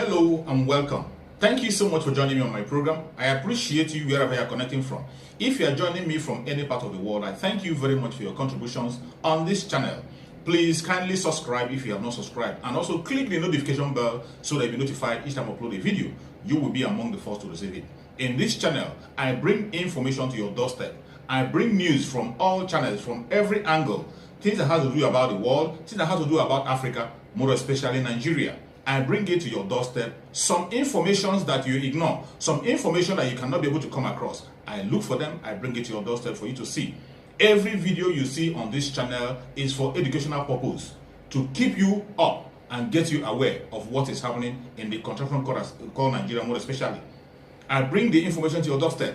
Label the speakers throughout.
Speaker 1: Hello and welcome. Thank you so much for joining me on my program. I appreciate you wherever you are connecting from. If you are joining me from any part of the world, I thank you very much for your contributions on this channel. Please kindly subscribe if you have not subscribed, and also click the notification bell so that you'll be notified each time I upload a video. You will be among the first to receive it. In this channel, I bring information to your doorstep. I bring news from all channels, from every angle. Things that have to do about the world, things that have to do about Africa, more especially Nigeria. I bring it to your doorstep. Some information that you ignore, some information that you cannot be able to come across, I look for them, I bring it to your doorstep for you to see. Every video you see on this channel is for educational purpose, to keep you up and get you aware of what is happening in the contraction called Nigeria, more especially. I bring the information to your doorstep.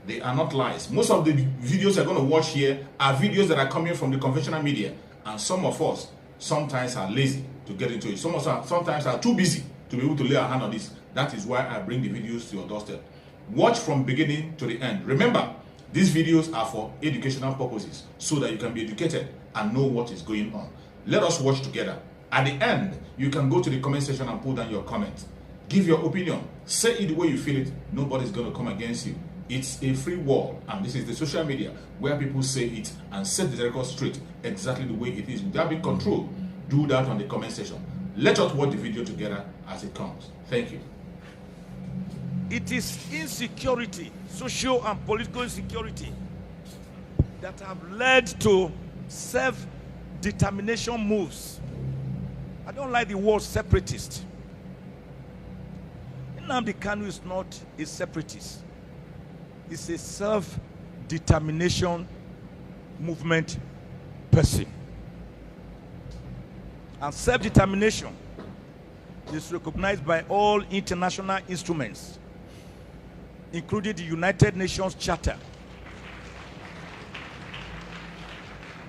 Speaker 1: They are not lies. Most of the videos you're going to watch here are videos that are coming from the conventional media, and some of us sometimes are lazy to get into it. Some of us sometimes are too busy to be able to lay our hand on this. That is why I bring the videos to your doorstep. Watch from beginning to the end. Remember, these videos are for educational purposes, so that you can be educated and know what is going on. Let us watch together. At the end, you can go to the comment section and put down your comment. Give your opinion. Say it the way you feel it. Nobody's going to come against you. It's a free world, and this is the social media where people say it and set the record straight exactly the way it is without being controlled. Do that on the comment section. Let us watch the video together as it comes. Thank you.
Speaker 2: It is insecurity, social and political insecurity, that have led to self-determination moves. I don't like the word separatist. Nnamdi Kanu is not a separatist. It's a self-determination movement person. And self-determination is recognized by all international instruments, including the United Nations Charter,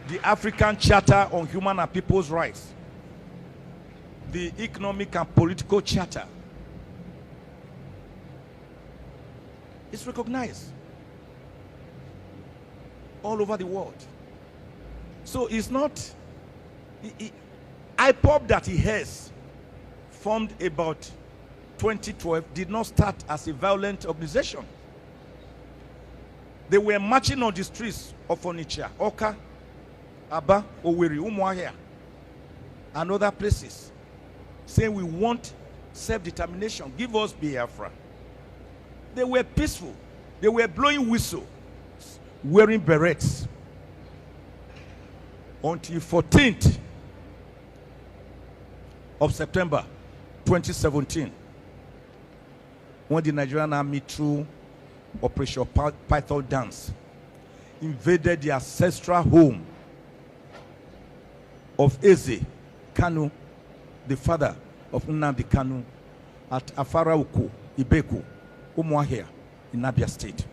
Speaker 2: the African Charter on Human and People's Rights, the Economic and Political Charter. It's recognized all over the world. So it's not IPOB that he has formed about 2012 did not start as a violent organization. They were marching on the streets of Onitsha, Oka, Aba, Owerri, Umuahia, and other places, saying we want self-determination. Give us Biafra. They were peaceful. They were blowing whistles, wearing berets. Until 14th of September 2017, when the Nigerian army, through Operation Python Dance, invaded the ancestral home of Eze Kanu, the father of Nnamdi Kanu, at Afara-Uku, Ibeku, Umuahia, in Abia State.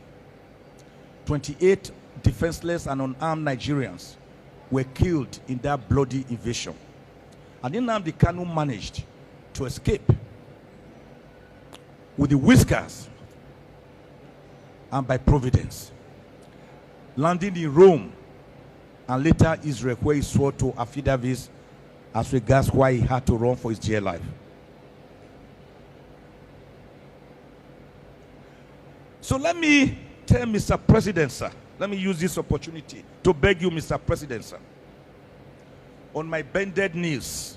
Speaker 2: 28 defenseless and unarmed Nigerians were killed in that bloody invasion. And Nnamdi Kanu managed to escape with the whiskers and by providence, landing in Rome and later Israel, where he swore to affidavits as regards why he had to run for his dear life. So let me tell Mr. President, sir, let me use this opportunity to beg you, Mr. President, sir, on my bended knees,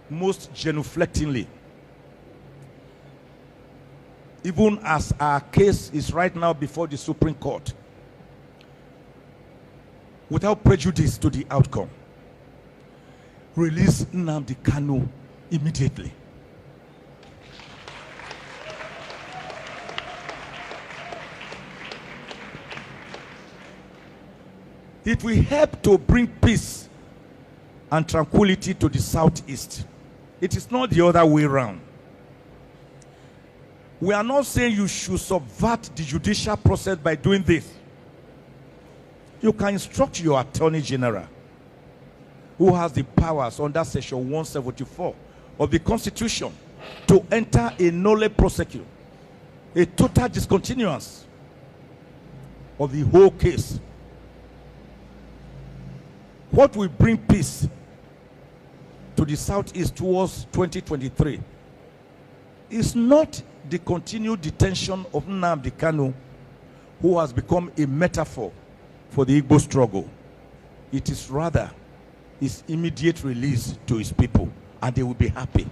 Speaker 2: most genuflectingly, even as our case is right now before the Supreme Court, without prejudice to the outcome, release Nnamdi Kanu immediately. It will help to bring peace and tranquility to the Southeast. It is not the other way around. We are not saying you should subvert the judicial process by doing this. You can instruct your Attorney General, who has the powers under Section 174 of the Constitution, to enter a nolle prosequi, a total discontinuance of the whole case. What will bring peace to the Southeast towards 2023 It's not the continued detention of Nnamdi Kanu who has become a metaphor for the Igbo struggle. It is rather his immediate release to his people, and they will be happy.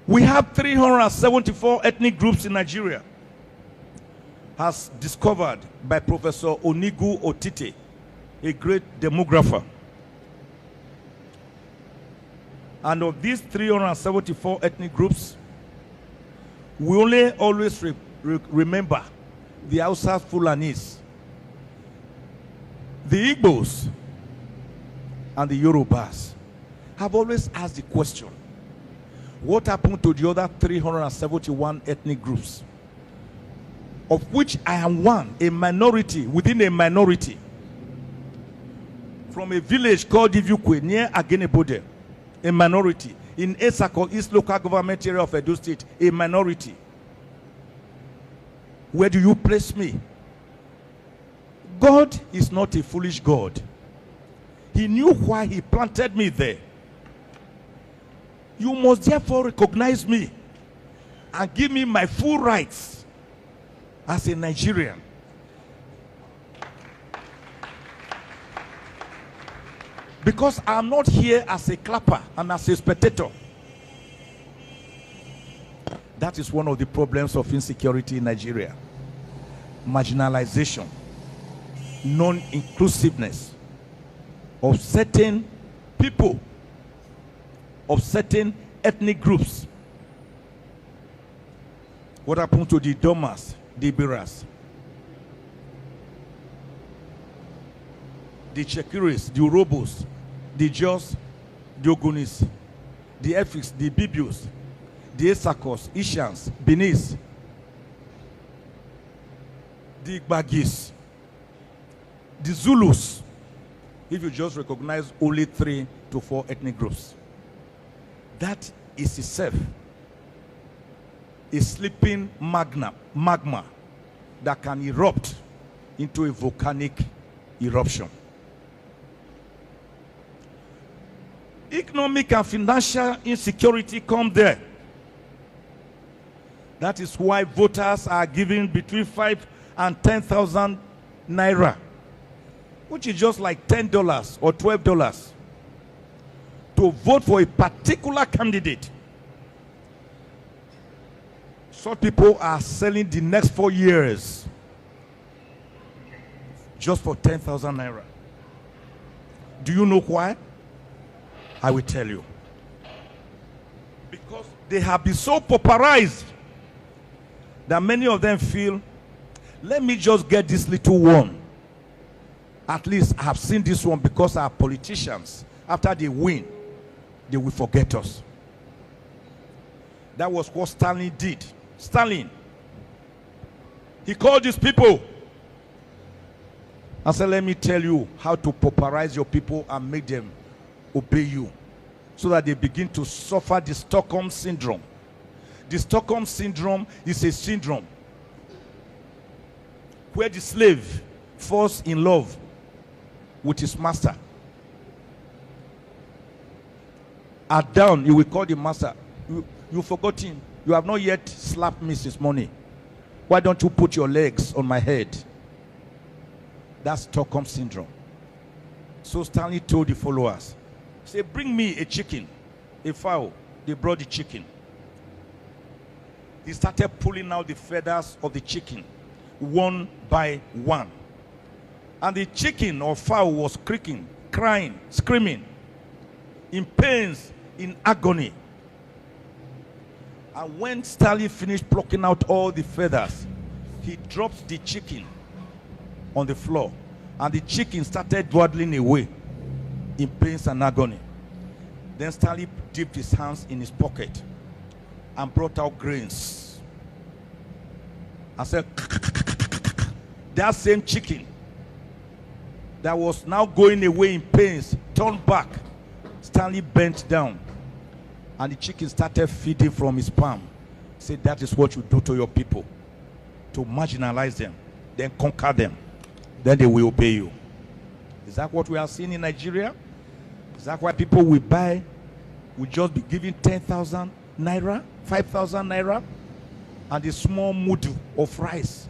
Speaker 2: We have 374 ethnic groups in Nigeria, as discovered by Professor Onigu Otite, a great demographer. And of these 374 ethnic groups, we only always remember the Hausa Fulanis, the Igbos, and the Yorubas. Have always asked the question, what happened to the other 371 ethnic groups, of which I am one, a minority within a minority, from a village called Ivyukwe near Agenebode, a minority. In Esako, East Local Government Area of Edo State, a minority. Where do you place me? God is not a foolish God. He knew why he planted me there. You must therefore recognize me and give me my full rights as a Nigerian. Because I'm not here as a clapper and as a spectator. That is one of the problems of insecurity in Nigeria. Marginalization, non-inclusiveness of certain people, of certain ethnic groups. What happened to the Domas, the Biras, the Chekiris, the Urobos, the Jos, the Ogunis, the Efik, the Bibios, the Esakos, Ishans, Benis, the Igbagis, the Zulus, if you just recognize only 3 to 4 ethnic groups. That is itself a sleeping magma that can erupt into a volcanic eruption. Economic and financial insecurity come there. That is why voters are giving between 5 and 10,000 naira, which is just like $10 or $12, to vote for a particular candidate. Such people are selling the next 4 years just for 10,000 naira. Do you know why? I will tell you. Because they have been so pauperized that many of them feel, let me just get this little one. At least I have seen this one, because our politicians, after they win, they will forget us. That was what Stalin did. Stalin, he called these people and said, let me tell you how to pauperize your people and make them obey you, so that they begin to suffer the Stockholm syndrome. The Stockholm syndrome is a syndrome where the slave falls in love with his master. At dawn, you will call the master. You forgot him. You have not yet slapped me since morning. Why don't you put your legs on my head? That's Stockholm syndrome. So Stanley told the followers, say, bring me a chicken, a fowl. They brought the chicken. He started pulling out the feathers of the chicken one by one. And the chicken or fowl was creaking, crying, screaming, in pains, in agony. And when Stanley finished plucking out all the feathers, he dropped the chicken on the floor, and the chicken started dwaddling away in pains and agony. Then Stanley dipped his hands in his pocket and brought out grains and said, that same chicken that was now going away in pains turned back. Stanley bent down, and the chicken started feeding from his palm. He said, that is what you do to your people, to marginalize them, then conquer them. Then they will obey you. Is that what we are seeing in Nigeria? Is that why people will buy, will just be giving 10,000 naira, 5,000 naira, and a small mudu of rice,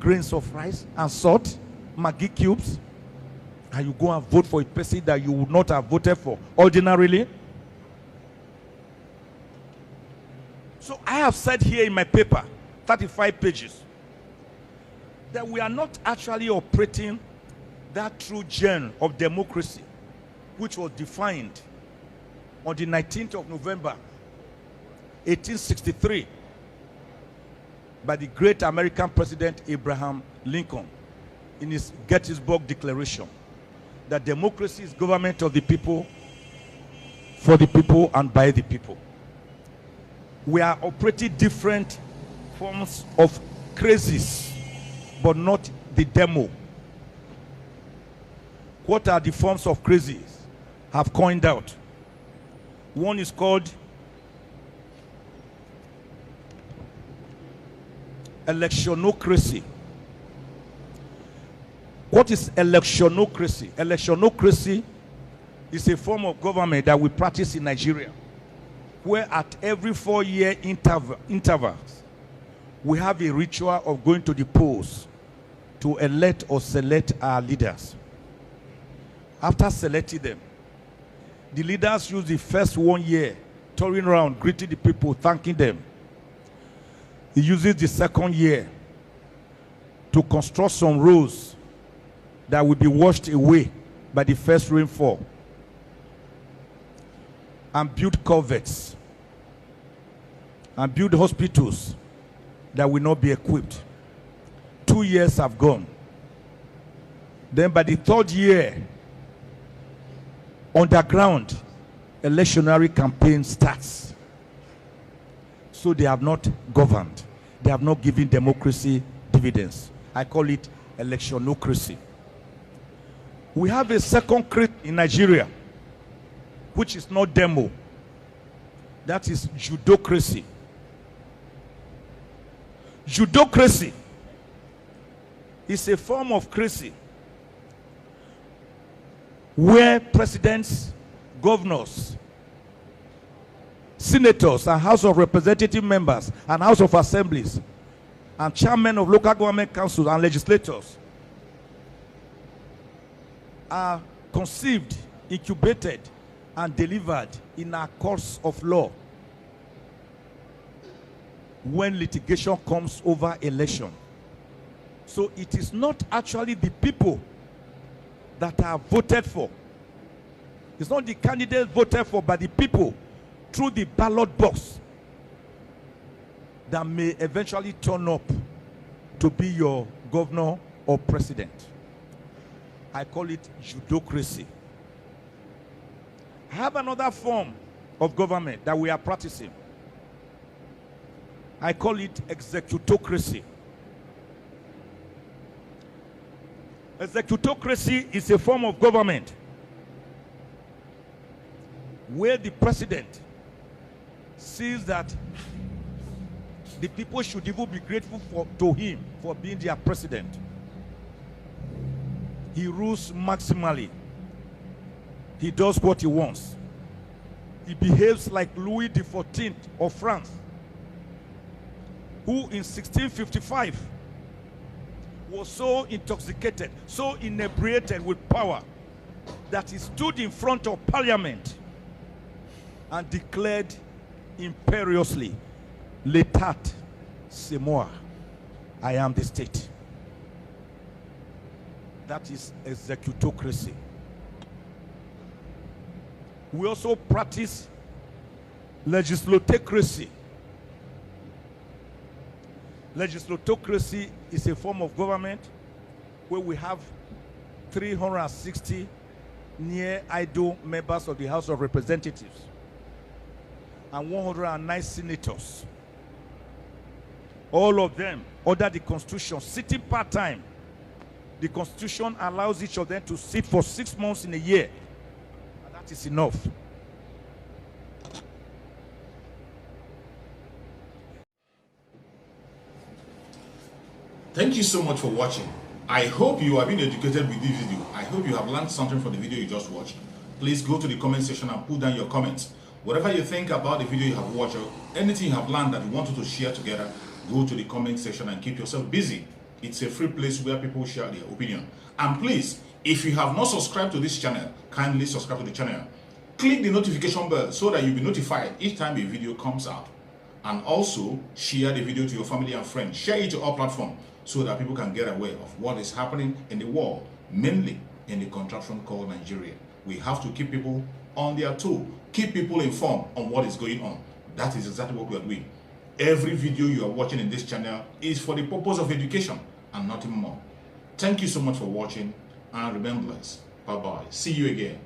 Speaker 2: grains of rice, and salt, Maggi cubes, and you go and vote for a person that you would not have voted for ordinarily? So I have said here in my paper, 35 pages, that we are not actually operating that true germ of democracy, which was defined on the 19th of November, 1863, by the great American president Abraham Lincoln in his Gettysburg Declaration, that democracy is government of the people, for the people, and by the people. We are operating different forms of crisis, but not the demo. What are the forms of crisis? I've coined out. One is called electionocracy. What is electionocracy? Electionocracy is a form of government that we practice in Nigeria, where at every 4-year intervals, we have a ritual of going to the polls to elect or select our leaders. After selecting them, the leaders use the first 1 year touring around, greeting the people, thanking them. He uses the second year to construct some roads that will be washed away by the first rainfall, and build culverts, and build hospitals that will not be equipped. 2 years have gone. Then by the third year, underground electionary campaign starts. So they have not governed. They have not given democracy dividends. I call it electionocracy. We have a second crisis in Nigeria, which is not demo. That is judocracy. Judocracy is a form of crazy where presidents, governors, senators, and House of Representative members, and House of Assemblies, and chairmen of local government councils and legislators are conceived, incubated, and delivered in a course of law when litigation comes over election. So it is not actually the people that are voted for. It's not the candidates voted for by the people through the ballot box that may eventually turn up to be your governor or president. I call it judocracy. I have another form of government that we are practicing. I call it executocracy. Executocracy is a form of government where the president sees that the people should even be grateful to him for being their president. He rules maximally. He does what he wants. He behaves like Louis XIV of France, who in 1655 was so intoxicated, so inebriated with power, that he stood in front of Parliament and declared imperiously, "L'État, c'est moi. I am the state." That is executocracy. We also practice legislotocracy. Legislotocracy is a form of government where we have 360 near idle members of the House of Representatives and 109 senators. All of them under the Constitution, sitting part-time. The Constitution allows each of them to sit for 6 months in a year. And that is enough.
Speaker 1: Thank you so much for watching. I hope you have been educated with this video. I hope you have learned something from the video you just watched. Please go to the comment section and put down your comments. Whatever you think about the video you have watched, or anything you have learned that you want to share together, go to the comment section and keep yourself busy. It's a free place where people share their opinion. And please, if you have not subscribed to this channel, kindly subscribe to the channel. Click the notification bell so that you'll be notified each time a video comes out. And also, share the video to your family and friends. Share it to all platforms so that people can get aware of what is happening in the world, mainly in the contraption called Nigeria. We have to keep people on their toe, keep people informed on what is going on. That is exactly what we are doing. Every video you are watching in this channel is for the purpose of education and nothing more. Thank you so much for watching, and remember, bye-bye. See you again.